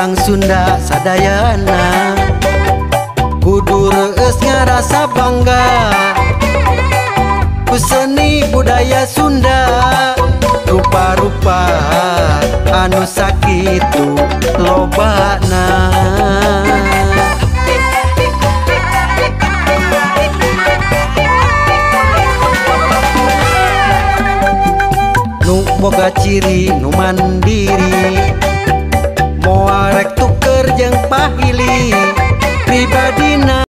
orang Sunda sadayana kudu reueus ngarasa bangga ku seni budaya Sunda, rupa-rupa anu sakitu lobana. Nu boga ciri nu mandiri